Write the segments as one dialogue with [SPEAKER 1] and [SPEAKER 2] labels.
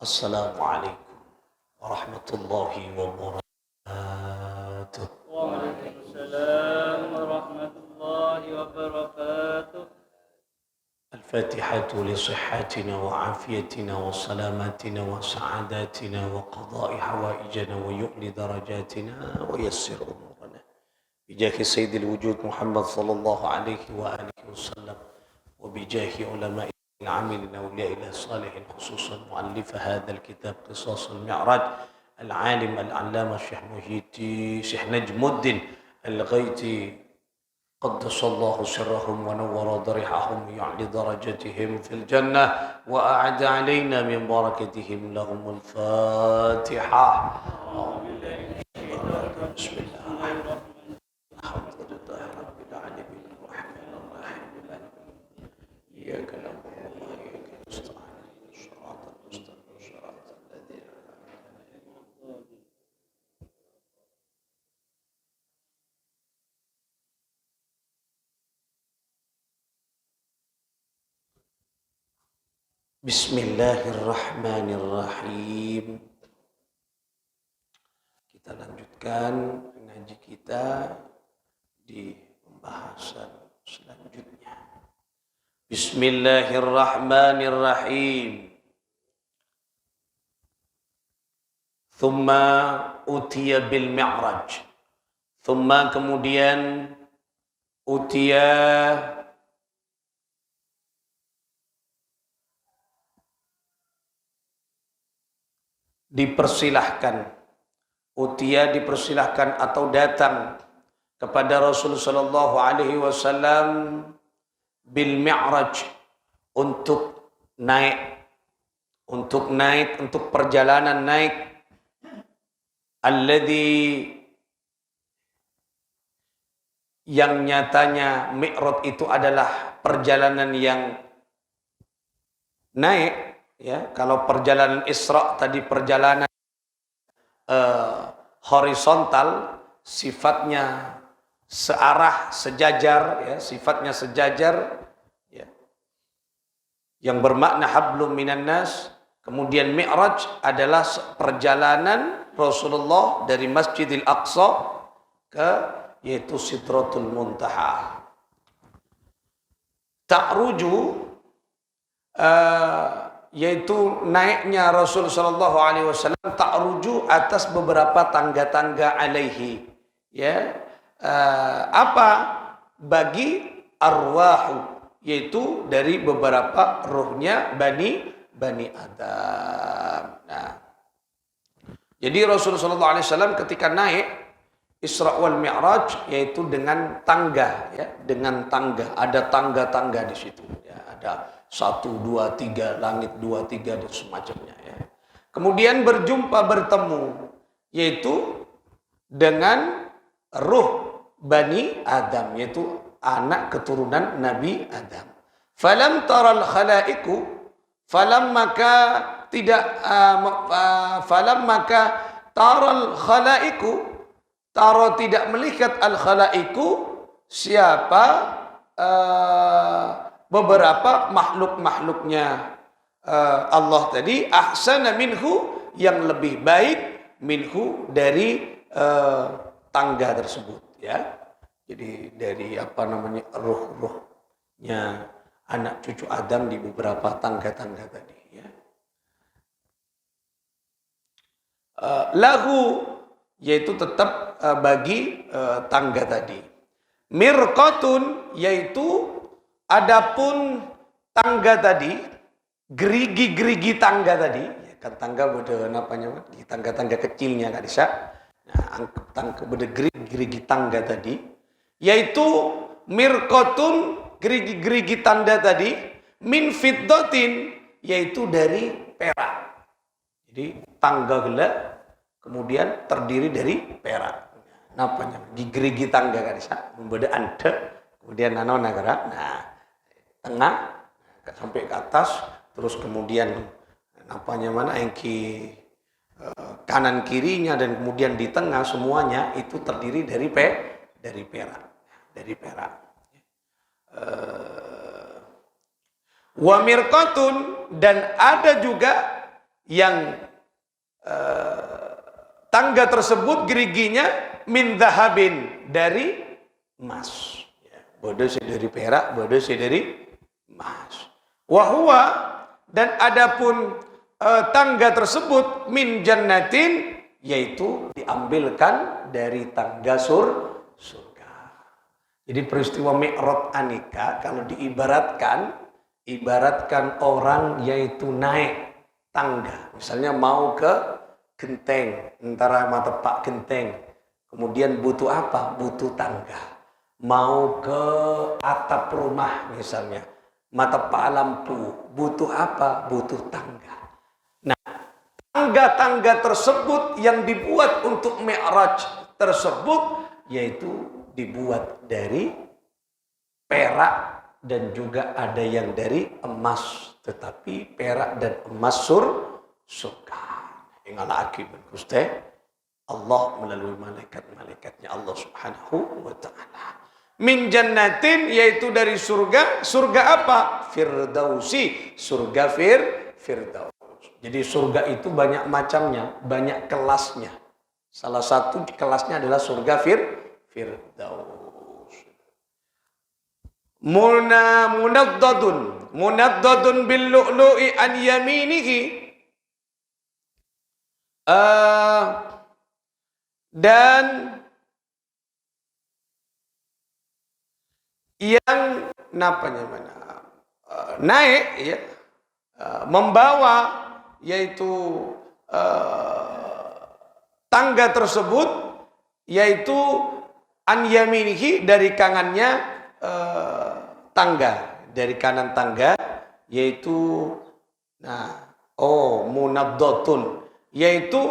[SPEAKER 1] Assalamualaikum warahmatullahi wabarakatuh.
[SPEAKER 2] Waalaikumsalam warahmatullahi wabarakatuh.
[SPEAKER 1] الفاتحة لصحتنا وعافيتنا وسلامتنا وسعادتنا وقضاء حوائجنا ويؤل درجاتنا ويسر أمورنا بجاه سيد الوجود محمد صلى الله عليه وآله وسلم وبجاه علماء العاملين أولياء الله الصالحين خصوصا مؤلف هذا الكتاب قصاص المعراج العالم العلامة الشيخ مجيدي شيخ نجم الدين الغيتي قدس الله سرهم ونور ضريحهم يعلي درجتهم في الجنة وأعد علينا من بركتهم لهم الفاتحة. بسم الله الحمد لله رب العالمين الرحمن الرحيم إياك نعبد وإياك نستعين صراط المستقيم صراط الذين Bismillahirrahmanirrahim. Kita lanjutkan ngaji kita di pembahasan selanjutnya. Bismillahirrahmanirrahim. Thumma utiya bil mi'raj. Thumma kemudian utiya dipersilahkan, utia dipersilahkan atau datang kepada Rasulullah sallallahu alaihi wasallam bil mi'raj untuk naik untuk perjalanan naik alladzi yang nyatanya mi'raj itu adalah perjalanan yang naik. Ya, kalau perjalanan Isra tadi perjalanan horizontal, sifatnya searah, sejajar, ya, sifatnya sejajar, ya, yang bermakna hablum minan nas. Kemudian Mi'raj adalah perjalanan Rasulullah dari Masjidil Aqsa ke yaitu Sidratul Muntaha. Ta'ruju yaitu naiknya Rasul sallallahu alaihi wasallam ta'ruju atas beberapa tangga-tangga alaihi, ya, apa bagi arwahu, yaitu dari beberapa ruhnya bani Adam. Nah, jadi Rasul sallallahu alaihi wasallam ketika naik Isra wal Mi'raj yaitu dengan tangga, ya, dengan tangga, ada tangga-tangga di situ, ya, ada 1, 2, 3, langit 2, 3 dan semacamnya, ya. Kemudian bertemu yaitu dengan ruh Bani Adam, yaitu anak keturunan Nabi Adam. Falam taral khalaiku, falam maka taral khalaiku, taro tidak melihat al khalaiku siapa beberapa makhluk-makhluknya Allah tadi, ahsana minhu yang lebih baik minhu dari tangga tersebut, ya. Jadi dari ruh-ruhnya anak cucu Adam di beberapa tangga-tangga tadi, ya. Lahu yaitu tetap bagi tangga tadi. Mirqatun yaitu adapun tangga tadi, gerigi-gerigi tangga tadi, ya kan tangga beda napanya, tangga-tangga kecilnya kan bisa. Nah, tangga beda gerigi tangga tadi, yaitu mirqatun gerigi-gerigi tanda tadi, min fiddatin yaitu dari perak. Jadi tangga gelap kemudian terdiri dari perak. Napanya gerigi tangga kan bisa, beda ante, kemudian nano negara. Nah, tengah sampai ke atas, terus kemudian kanan kirinya dan kemudian di tengah semuanya itu terdiri dari perak. Wa mirqatun dan ada juga yang tangga tersebut geriginya min dhahabin, dari emas. Ya, bodoh sih dari perak, bodoh sih dari emas. Wahwa, dan adapun tangga tersebut min jannatin, yaitu diambilkan dari tangga surga. Jadi peristiwa Mi'raj Anika kalau ibaratkan orang yaitu naik tangga. Misalnya mau ke genteng, antara matepak genteng. Kemudian butuh apa? Butuh tangga. Mau ke atap rumah misalnya, matepak lampu, butuh apa? Butuh tangga. Nah, tangga-tangga tersebut yang dibuat untuk Mi'raj tersebut, yaitu dibuat dari perak dan juga ada yang dari emas. Tetapi perak dan emas surga. Yang lagi Gusti Allah melalui malaikat-malaikatnya Allah Subhanahu wa ta'ala. Min jannatin, yaitu dari surga. Surga apa? Firdausi, surga Firdaus. Jadi surga itu banyak macamnya, banyak kelasnya. Salah satu kelasnya adalah surga Firdaus. Munaddadun bil lu'lu'i an yaminihi. Dan yang naik ya, membawa yaitu tangga tersebut, yaitu an yaminihi, dari kanannya tangga, dari kanan tangga, yaitu munaddatun, yaitu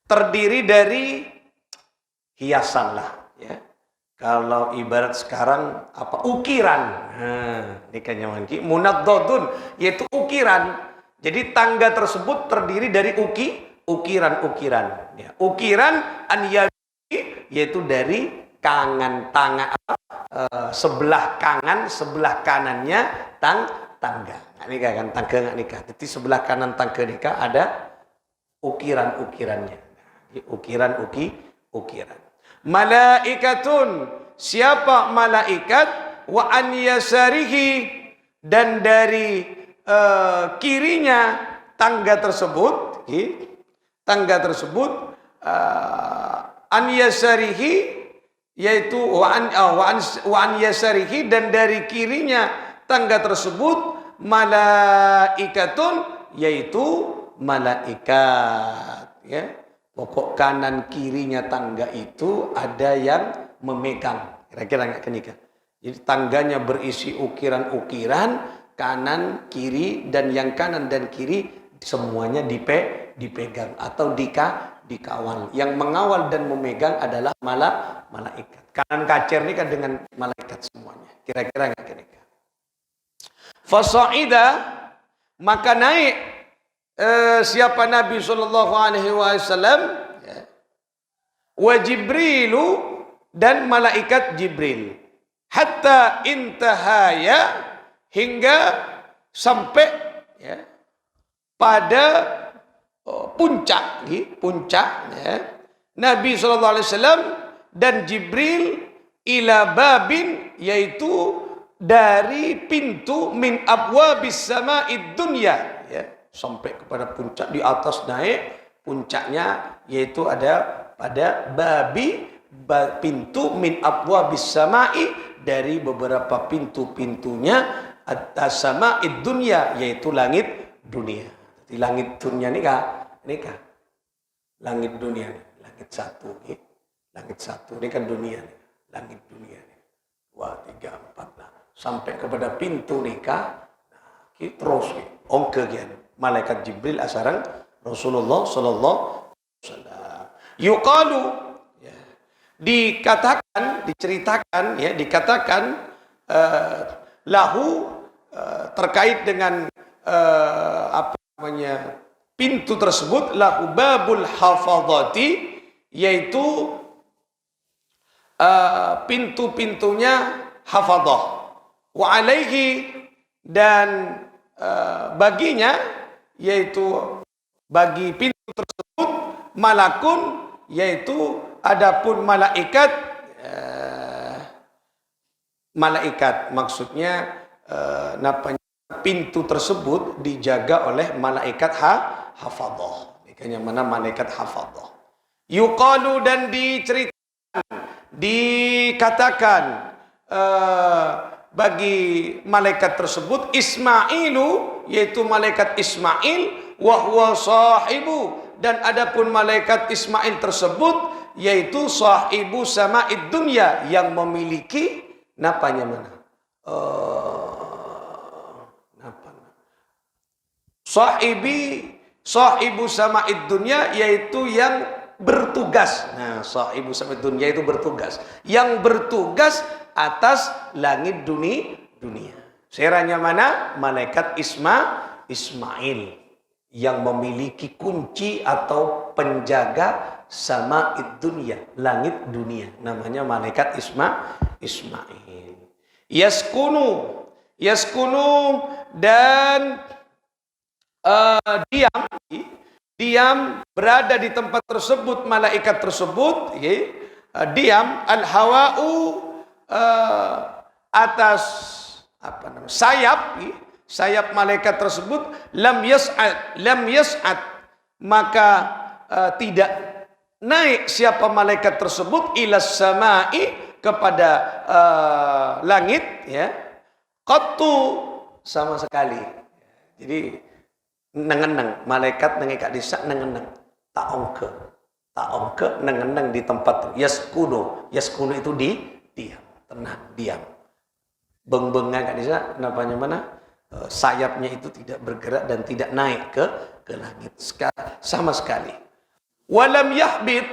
[SPEAKER 1] terdiri dari hiasan lah ya. Kalau ibarat sekarang ukiran. Ini kan nyamanki munaddatun, yaitu ukiran. Jadi tangga tersebut terdiri dari ukiran-ukiran ya. Ukiran an yamini, yaitu dari tangan sebelah kanan, sebelah kanannya tangga. Ini kan tangga nikah. Jadi sebelah kanan tangga nikah ada ukiran-ukirannya. Ukiran. Malaikatun, siapa malaikat, wa an yasarihi, dan dari kirinya tangga tersebut, an yasarihi, yaitu wa an yasarihi, dan dari kirinya tangga tersebut malaikatun, yaitu malaikat ya. Pokok kanan kirinya tangga itu ada yang memegang. Kira-kira nggak kenikah? Jadi tangganya berisi ukiran-ukiran, kanan, kiri, dan yang kanan dan kiri semuanya dipegang atau dikawal. Yang mengawal dan memegang adalah malaikat. Kanan kacer ini kan dengan malaikat semuanya. Kira-kira nggak kenikah? Fasa'ida, maka naik siapa Nabi sallallahu alaihi wasallam wa Jibrilu, dan malaikat Jibril, hatta intahaya, hingga sampai ya, pada puncak ya. Nabi sallallahu alaihi wasallam dan Jibril ila babin, yaitu dari pintu min abwabis sama'id dunya ya. Sampai kepada puncak, di atas naik puncaknya, yaitu ada pada pintu min abwabis sama'i, dari beberapa pintu-pintunya atas sama'id dunya, yaitu langit dunia. Di langit dunia ini kah? Langit dunia, langit satu nih. Langit satu ini kan dunia nih. Langit dunia nih. 2, 3, 4 lah. Sampai kepada pintu nikah. Nah, terus ongke gian. Malaikat Jibril asarang Rasulullah sallallahu alaihi wasallam. Yuqalu ya, dikatakan lahu terkait dengan pintu tersebut, lahu babul hafadhati, yaitu pintu-pintunya hafadhah, wa alaihi, dan baginya yaitu bagi pintu tersebut malakun, yaitu adapun malaikat, malaikat maksudnya pintu tersebut dijaga oleh malaikat hafadhah. Yang mana malaikat hafadhah. Yuqalu, dan dikatakan bagi malaikat tersebut Ismailu, yaitu malaikat Ismail, wa huwa sahibu, dan adapun malaikat Ismail tersebut yaitu sahibu sama'id dunya, yang memiliki napanya mana? Sahibu sama'id dunya, yaitu yang bertugas. Nah, sahibu sama'id dunya itu bertugas, yang bertugas atas langit dunia. Seranya mana? Malaikat Ismail, yang memiliki kunci atau penjaga sama'id dunya, langit dunia. Namanya malaikat Ismail. Yaskunu, dan diam berada di tempat tersebut, malaikat tersebut diam al-hawa'u, atas sayap malaikat tersebut, lam yas'ad, maka tidak naik siapa malaikat tersebut ilas sama'i, kepada langit, ya, qattu, sama sekali. Jadi nengeneng malaikat nengek disa nengeneng taongke nengeneng di tempat. Yaskunu itu diam, tenang, diam. Beng-bengan kak disa napanya mana? Sayapnya itu tidak bergerak dan tidak naik ke langit sama sekali. Walam yahbit,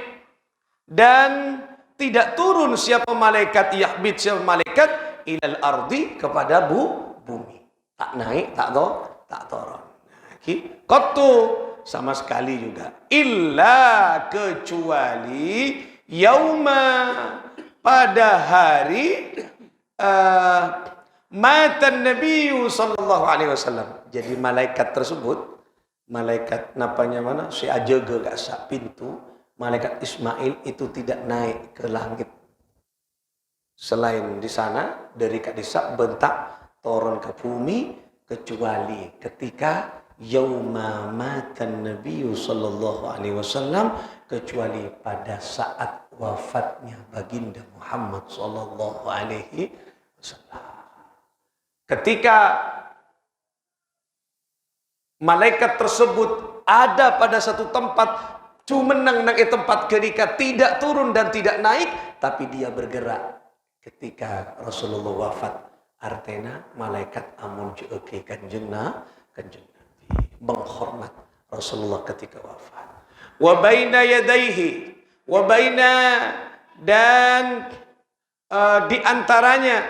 [SPEAKER 1] dan tidak turun siapa malaikat, yahbit siapa malaikat, ilal ardi, kepada bumi. Tak naik, tak turun. Qattu, sama sekali juga. Illa, kecuali yauma, pada hari matan Nabi sallallahu alaihi wasallam. Jadi malaikat tersebut, malaikat napanya mana? Si ajaga gak sak pintu. Malaikat Ismail itu tidak naik ke langit. Selain di sana, dari kadisa bentak turun ke bumi, kecuali ketika yauma matan Nabi sallallahu alaihi wasallam, kecuali pada saat wafatnya baginda Muhammad sallallahu alaihi wasallam. Ketika malaikat tersebut ada pada satu tempat, cuma nang tempat ketika tidak turun dan tidak naik, tapi dia bergerak ketika Rasulullah wafat. Artena malaikat amun jeuke kanjeng Nabi menghormat Rasulullah ketika wafat. Wa baina yadaihi, wa baina, dan di antaranya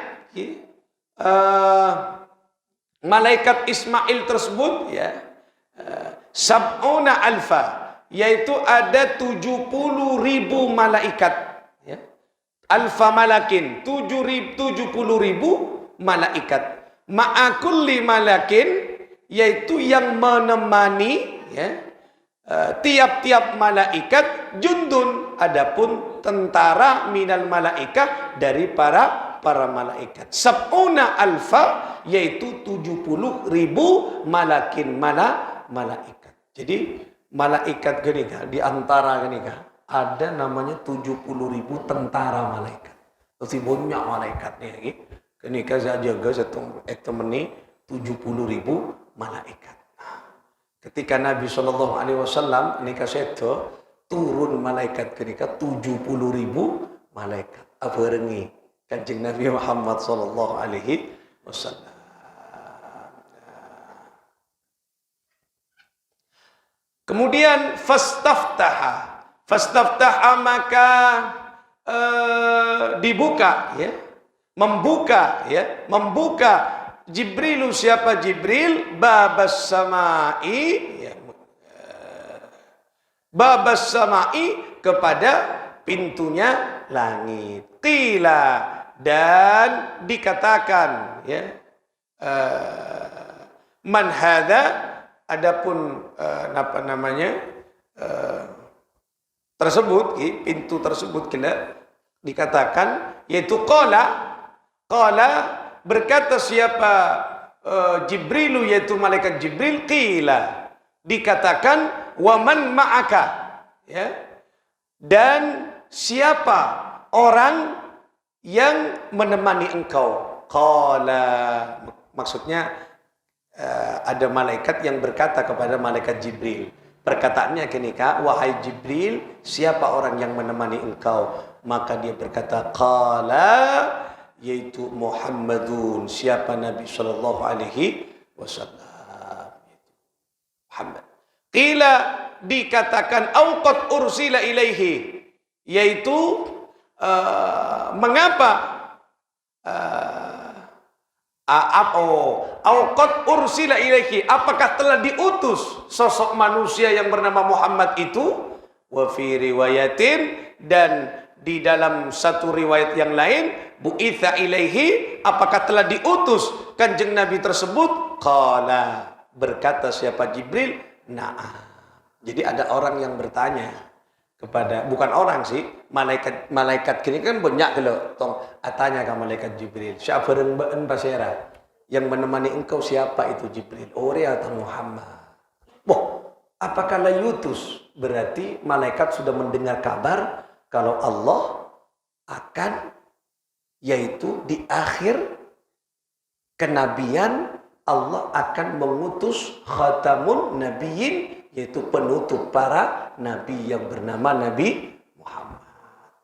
[SPEAKER 1] malaikat Ismail tersebut, ya, sab'una alfa, yaitu ada 70.000 malaikat, ya. Alfa malakin, 70.000 malaikat. Ma'a kulli malakin, yaitu yang menemani, ya, tiap-tiap malaikat, jundun, adapun tentara, minal malaikah, dari para malaikat. Sab'una alfa, yaitu 70.000 malakin, malaikat. Jadi malaikat genika, di antara genika ada namanya 70.000 tentara malaikat. Terus banyak malaikatnya lagi. Genika saya jaga satu ektemeni 70.000 malaikat. Ketika Nabi SAW nikah seto, turun malaikat ketika 70.000 malaikat. Abarengi Kanjeng Nabi Muhammad SAW. Kemudian fastaftaha, maka dibuka, ya, membuka Jibrilu, siapa Jibril, babas samai, ya, babas samai, kepada pintunya langit. Qila, dan dikatakan, ya, man hadza, adapun apa namanya tersebut, pintu tersebut kena dikatakan yaitu qala berkata siapa Jibrilu yaitu malaikat Jibril, qila dikatakan waman ma'aka, ya, dan siapa orang yang menemani engkau. Qala maksudnya ada malaikat yang berkata kepada malaikat Jibril. Perkataannya kenika, wahai Jibril, siapa orang yang menemani engkau? Maka dia berkata qala, yaitu Muhammadun, siapa Nabi sallallahu alaihi wasallam, Muhammad. Qila dikatakan auqat ursila ilaihi, yaitu mengapa auqat ursila ilaihi, apakah telah diutus sosok manusia yang bernama Muhammad itu? Wa fi riwayatin, dan di dalam satu riwayat yang lain, bu'itha ilaihi, apakah telah diutus kanjeng Nabi tersebut? Qala, berkata siapa Jibril, na'am. Jadi ada orang yang bertanya kepada, bukan orang sih, malaikat kini kan banyak kalau tong tanya ke malaikat Jibril, siapa rembeun pasera yang menemani engkau, siapa itu Jibril? Ore atau Muhammad? Boh, apakah layutus? Berarti malaikat sudah mendengar kabar kalau Allah akan, yaitu di akhir kenabian Allah akan mengutus khatamun nabiyyin, yaitu penutup para nabi yang bernama Nabi Muhammad.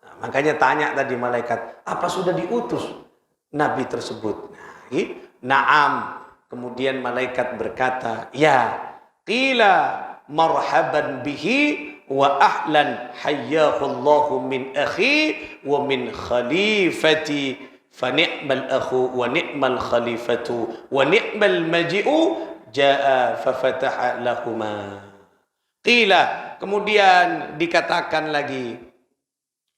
[SPEAKER 1] Nah, makanya tanya tadi malaikat, apa sudah diutus nabi tersebut? Naam. Kemudian malaikat berkata, ya. Qila marhaban bihi wa ahlan hayyahullahu min akhi wa min khalifati fa ni'mal akhu wa ni'mal khalifatu wa ni'mal maji'u jaa fa fataha lahuma. Qila, kemudian dikatakan lagi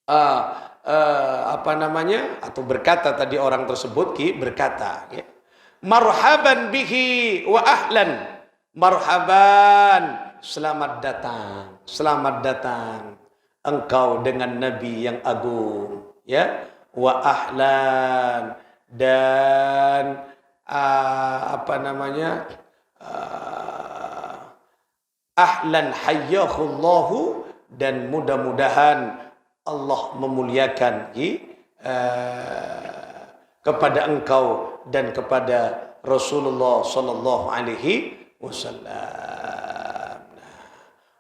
[SPEAKER 1] apa namanya, atau berkata tadi orang tersebut berkata, ya, marhaban bihi wa ahlan, marhaban, selamat datang engkau dengan Nabi yang agung, ya, wa ahlan, dan apa namanya, ahlan hayyahullahu, dan mudah-mudahan Allah memuliakan kepada engkau dan kepada Rasulullah sallallahu alaihi wasallam.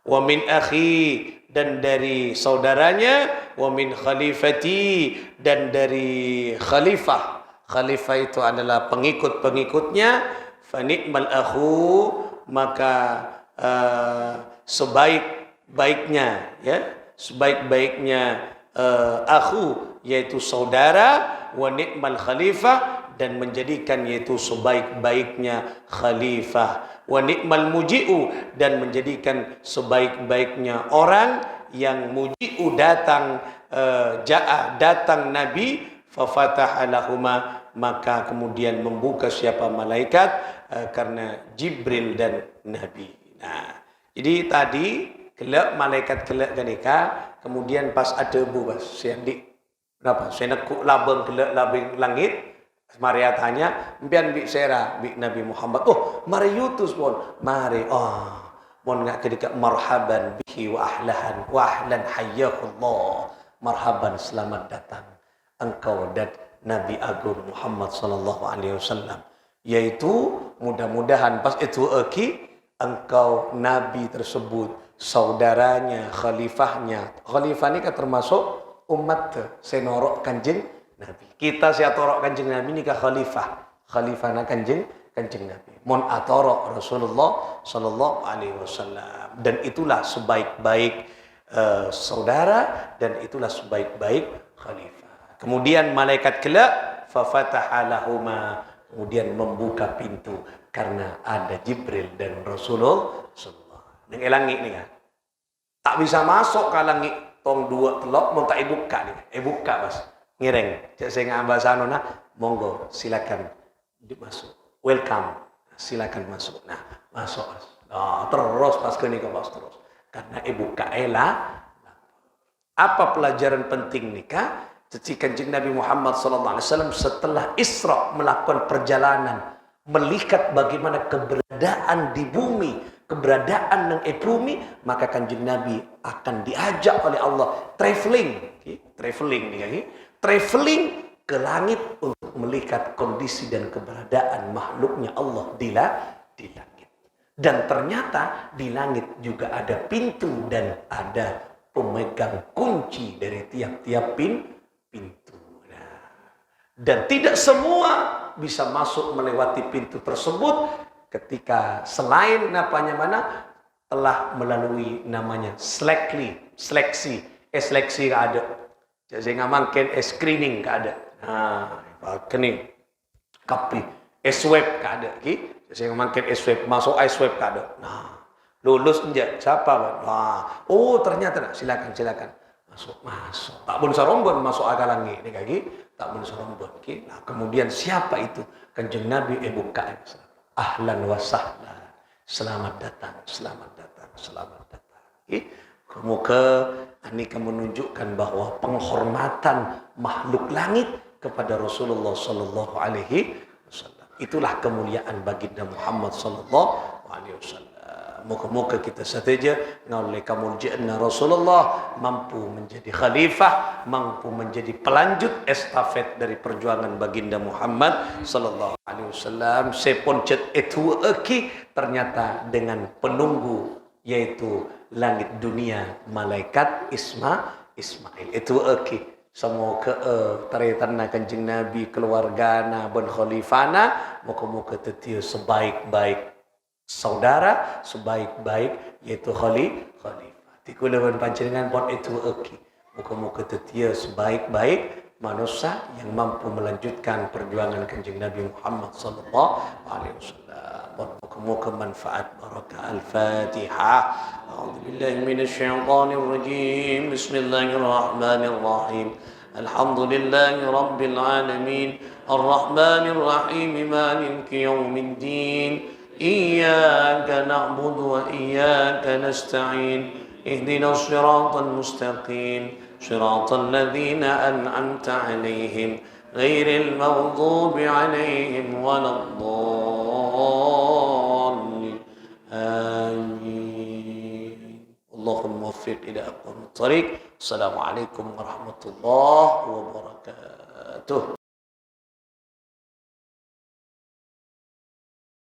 [SPEAKER 1] Wa min akhi, dan dari saudaranya, wa min khalifati, dan dari khalifah. Khalifah itu adalah pengikut-pengikutnya. Fa ni'mal akhu, maka sebaik-baiknya, ya, sebaik-baiknya akhu, yaitu saudara, wa ni'mal khalifah, dan menjadikan yaitu sebaik-baiknya khalifah, wa ni'mal muji'u, dan menjadikan sebaik-baiknya orang yang muji'u datang, datang Nabi, fa fataha lahuma, maka kemudian membuka siapa malaikat, karena Jibril dan Nabi. Nah, jadi tadi kelak malaikat kelak ganika, kemudian pas ada bubas siang di berapa saya nekuk labang kelak labing langit, Maria tanya mbian bi sera bi Nabi Muhammad, oh mari yutus pun mari, oh mon ngak ketika marhaban bihi wa ahlan hayyakullah, marhaban, selamat datang engkau dan Nabi Agung Muhammad sallallahu alaihi wasallam, yaitu mudah-mudahan pas itu engkau Nabi tersebut, saudaranya, khalifahnya. Khalifah ini kan termasuk umat senorok kanjeng Nabi. Kita siatorok kanjeng Nabi ini ke khalifah. Khalifahna kanjeng Nabi. Mon atorok Rasulullah sallallahu alaihi wasallam. Dan itulah sebaik-baik saudara, dan itulah sebaik-baik khalifah. Kemudian malaikat kelak fa fataha lahuma, kemudian membuka pintu karena ada Jibril dan Rasulullah sallallahu. Ning langit nih kan. Tak bisa masuk ke langit tong dua telok mau tak buka nih. Buka Mas. Ngireng. Cek saya ngambah sanona, monggo silakan masuk. Welcome. Silakan masuk. Nah, masuk Mas. Terus pas nikah pas terus. Karena ibu kaela. Apa pelajaran penting nikah? Jadi Kanjeng Nabi Muhammad SAW setelah Isra melakukan perjalanan, melihat bagaimana keberadaan di bumi, keberadaan ng bumi, maka Kanjeng Nabi akan diajak oleh Allah traveling ke langit untuk melihat kondisi dan keberadaan makhluknya Allah di langit. Dan ternyata di langit juga ada pintu dan ada pemegang kunci dari tiap-tiap pintu. Dan tidak semua bisa masuk melewati pintu tersebut ketika selain telah melalui namanya seleksi ada. Jadi ngamankan screening ada. Kening kapi swab ada Jadi ngamankan swab masuk swab ada. Lulus enggak siapa? Ternyata silakan. Masuk. Tak pun sarombon masuk akalangi ini kaki. Tak pun sarombon. Kemudian siapa itu? Kanjeng Nabi buka. Ahlan wa sahlan. Selamat datang. Kemuka ini menunjukkan bahwa penghormatan makhluk langit kepada Rasulullah sallallahu alaihi wasallam. Itulah kemuliaan baginda Muhammad sallallahu alaihi wasallam. Moga-moga kita saja oleh kemuliaan Rasulullah mampu menjadi khalifah, mampu menjadi pelanjut estafet dari perjuangan baginda Muhammad sallallahu alaihi wasallam. Seponcet itu ternyata dengan penunggu yaitu langit dunia malaikat Ismail. Itu semoga taritan Kanjeng Nabi keluargana ben khalifana moga-moga tetiu sebaik-baik saudara, sebaik-baik yaitu khalifah. Tikulawan panjenengan pun itu muka-muka tetia sebaik-baik manusia yang mampu melanjutkan perjuangan Kanjeng Nabi Muhammad sallallahu alaihi wasallam. Muka-muka manfaat barakah al-Fatihah. A'udzubillahi minasyaitonir rajim. Bismillahirrahmanirrahim. Alhamdulillahi rabbil alamin. Ar-Rahmanir Rahim. Maliki yaumiddin. إياك نعبد وإياك نستعين اهدنا الصراط المستقيم صراط الذين أنعمت عليهم غير المغضوب عليهم ولا الضالين آمين اللهم وفق إلى أقوم الطريق السلام عليكم ورحمة الله وبركاته.